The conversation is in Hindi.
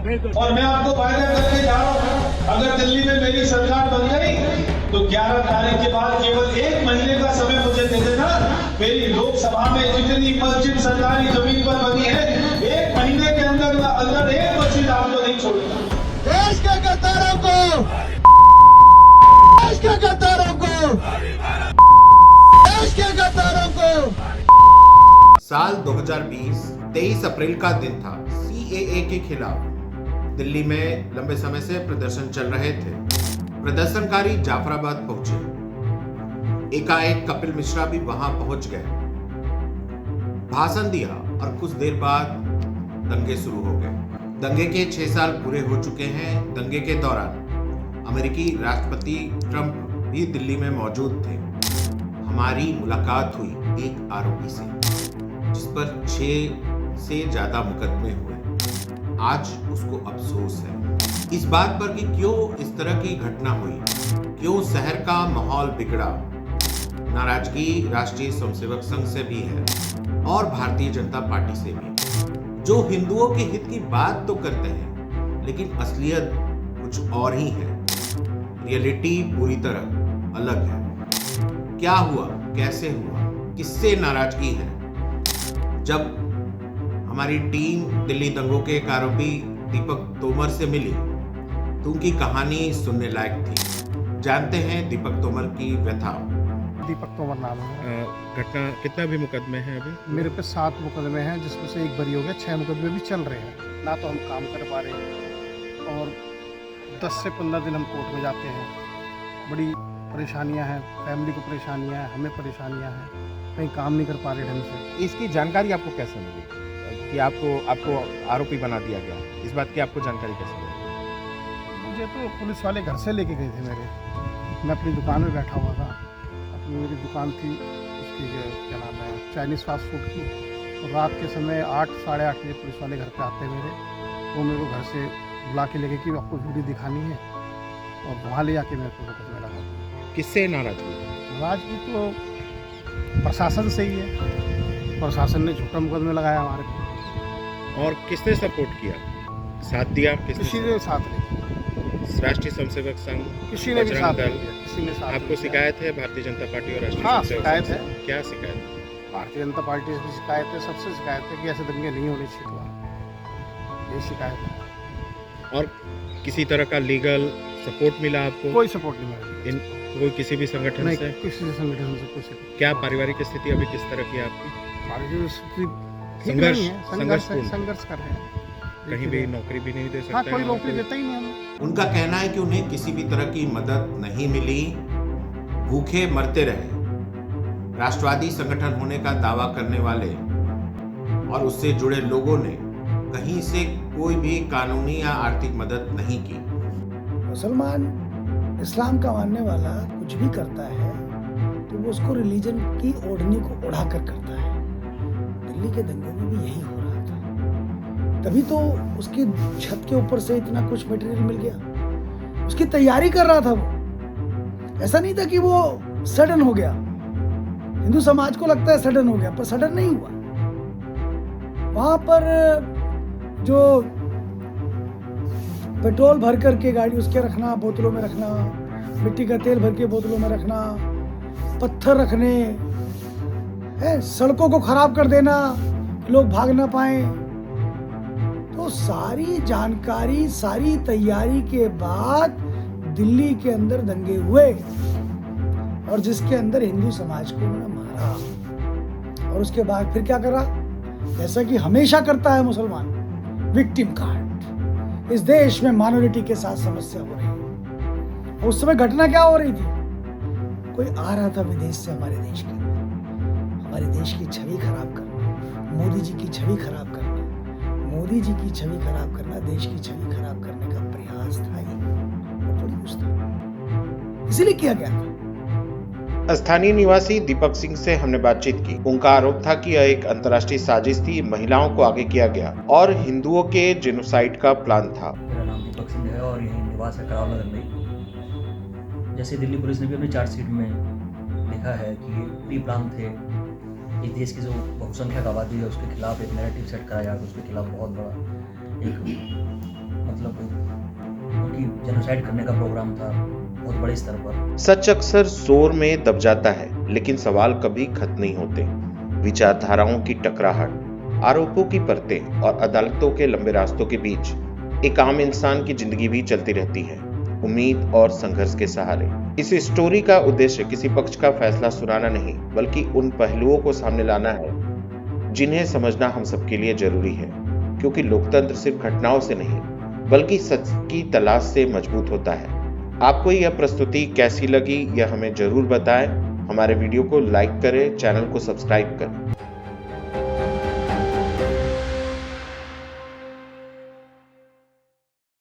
और मैं आपको वायदा करके जा रहा हूँ, अगर दिल्ली में मेरी सरकार बन गई तो 11 तारीख के बाद केवल 1 महीने का समय मुझे दे देना। मेरी लोकसभा में जितनी मस्जिद सरकारी जमीन पर बनी है, 1 महीने के अंदर अंदर 1 मस्जिद आपको नहीं छोड़ूंगा। देश के गद्दारों को, देश के गद्दारों को, देश के गद्दारों को। साल 2020 23 अप्रैल का दिन था। सीएए के खिलाफ दिल्ली में लंबे समय से प्रदर्शन चल रहे थे। प्रदर्शनकारी जाफराबाद पहुंचे। एकाएक कपिल मिश्रा भी वहां पहुंच गए, भाषण दिया और कुछ देर बाद दंगे शुरू हो गए। दंगे के 6 साल पूरे हो चुके हैं। दंगे के दौरान अमेरिकी राष्ट्रपति ट्रंप भी दिल्ली में मौजूद थे। हमारी मुलाकात हुई एक आरोपी से, जिस पर 6 से ज्यादा मुकदमे हुए। आज उसको अफसोस है इस बात पर कि क्यों इस तरह की घटना हुई, क्यों शहर का माहौल बिगड़ा। नाराजगी राष्ट्रीय स्वयंसेवक संघ से भी है और भारतीय जनता पार्टी से भी, जो हिंदुओं के हित की बात तो करते हैं लेकिन असलियत कुछ और ही है। रियलिटी पूरी तरह अलग है। क्या हुआ, कैसे हुआ, किससे नाराजगी है? जब हमारी टीम दिल्ली दंगों के एक आरोपी दीपक तोमर से मिली तो उनकी कहानी सुनने लायक थी। जानते हैं दीपक तोमर की व्यथा। दीपक तोमर नाम है। घटना कितना भी मुकदमे हैं अभी? मेरे पे 7 मुकदमे हैं, जिसमें से 1 बरी हो गया। 6 मुकदमे भी चल रहे हैं। ना तो हम काम कर पा रहे हैं और 10 से 15 दिन हम कोर्ट में जाते हैं। बड़ी परेशानियां हैं, फैमिली को परेशानियां हैं, हमें परेशानियां हैं, कहीं काम नहीं कर पा रहे ढंग से। इसकी जानकारी आपको कैसे मिली कि आपको आरोपी बना दिया गया? इस बात की आपको जानकारी कैसे मिली? मुझे तो पुलिस वाले घर से लेके गए थे मेरे। मैं अपनी दुकान में बैठा हुआ था। अपनी मेरी दुकान थी, उसकी क्या नाम है, चाइनीज़ फास्ट फूड की। तो रात के समय 8 साढ़े 8 बजे पुलिस वाले घर पे आते हैं मेरे। वो मेरे को घर से बुला के लेके कि आपको वीडियो दिखानी है, और वहाँ ले जाके मेरे को मुकदमे लगा। किससे नाराजगी? नाराजगी तो प्रशासन से ही है। प्रशासन ने झूठा मुकदमे लगाया हमारे को। और किसने सपोर्ट किया, साथ दिया? किसी ने साथ नहीं, राष्ट्रीय स्वयंसेवक संघ, किसी ने भी साथ बजरंग नहीं दिया, किसी ने साथ आपको नहीं शिकायत है भारतीय जनता पार्टी और राष्ट्रीय हाँ, स्वयंसेवक शिकायत संघ है। से? क्या शिकायत है? दिया। भारतीय जनता पार्टी से भी शिकायत है, सबसे शिकायत है कि ऐसे दंगे नहीं होने चाहिए वहाँ। यही शिकायत है। और किसी तरह का लीगल सपोर्ट मिला आपको? कोई सपोर्ट नहीं मिला। कोई किसी भी संगठन नहीं, से? किसी से संगठन से कुछ नहीं। क्या पारिवारिक स्थिति अभी किस तरह की है आपकी? हमारी जो स्थिति ठीक संघर्ष- नहीं है, संघर्षपूर्ण। संघर्ष कर रहे हैं। कहीं भी नौकरी भी नहीं दे सकते हाँ, हैं कोई और नौकरी देता ही नहीं हमें। उनका कहना है कि उन्हें किसी भी तरह की मदद नहीं मिली, भूखे मरते रहे। राष्ट्रवादी संगठन होने का दावा करने वाले और उससे जुड़े लोगों ने कहीं से कोई भी कानूनी या आर्थिक मदद नहीं की। मुसलमान इस्लाम का मानने वाला कुछ भी करता है तो वो उसको रिलीजन की ओढ़नी को उड़ाकर करता है। दिल्ली के दंगे में भी यही हो रहा था। तभी तो उसकी छत के ऊपर से इतना कुछ मटेरियल मिल गया। उसकी तैयारी कर रहा था वो। ऐसा नहीं था कि वो सडन हो गया। हिंदू समाज को लगता है सडन हो गया, पर सडन नहीं हुआ। वहां पर जो पेट्रोल भर करके गाड़ी उसके रखना, बोतलों में रखना, मिट्टी का तेल भर के बोतलों में रखना, पत्थर रखने, सड़कों को खराब कर देना, लोग भाग ना पाए। तो सारी जानकारी, सारी तैयारी के बाद दिल्ली के अंदर दंगे हुए और जिसके अंदर हिंदू समाज को उन्होंने मारा। और उसके बाद फिर क्या करा, जैसा कि हमेशा करता है मुसलमान, विक्टिम कार्ड। इस देश में माइनॉरिटी के साथ समस्या हो रही है। और उस समय घटना क्या हो रही थी, कोई आ रहा था विदेश से हमारे देश के, हमारे देश की छवि खराब करना, मोदी जी की छवि खराब करना, मोदी जी की छवि खराब करना, देश की छवि खराब करने का प्रयास था ही, और थोड़ी कुछ था, इसीलिए किया गया था। स्थानीय निवासी दीपक सिंह से हमने बातचीत की। उनका आरोप था कि यह एक अंतर्राष्ट्रीय साजिश थी, महिलाओं को आगे किया गया और हिंदुओं के जेनोसाइड का प्लान था। मेरा नाम दीपक सिंह है और यही निवास है करावल नगर में। जैसे दिल्ली पुलिस ने भी अपनी चार्जशीट में लिखा है कि प्री प्लान थे, एक देश की जो बहुसंख्यक आबादी है उसके खिलाफ एक नैरेटिव सेट करा जाए, तो उसके खिलाफ बहुत बड़ा एक मतलब उनकी जेनोसाइड करने का प्रोग्राम था बहुत बड़े स्तर पर। सच अक्सर शोर में दब जाता है, लेकिन सवाल कभी खत्म नहीं होते। विचारधाराओं की टकराहट, आरोपों की परतें और अदालतों के लंबे रास्तों के बीच एक आम इंसान की जिंदगी भी चलती रहती है, उम्मीद और संघर्ष के सहारे। इस स्टोरी का उद्देश्य किसी पक्ष का फैसला सुनाना नहीं, बल्कि उन पहलुओं को सामने लाना है जिन्हें समझना हम सबके लिए जरूरी है, क्योंकि लोकतंत्र सिर्फ घटनाओं से नहीं बल्कि सच की तलाश से मजबूत होता है। आपको यह प्रस्तुति कैसी लगी यह हमें जरूर बताएं। हमारे वीडियो को लाइक करें, चैनल को सब्सक्राइब करें।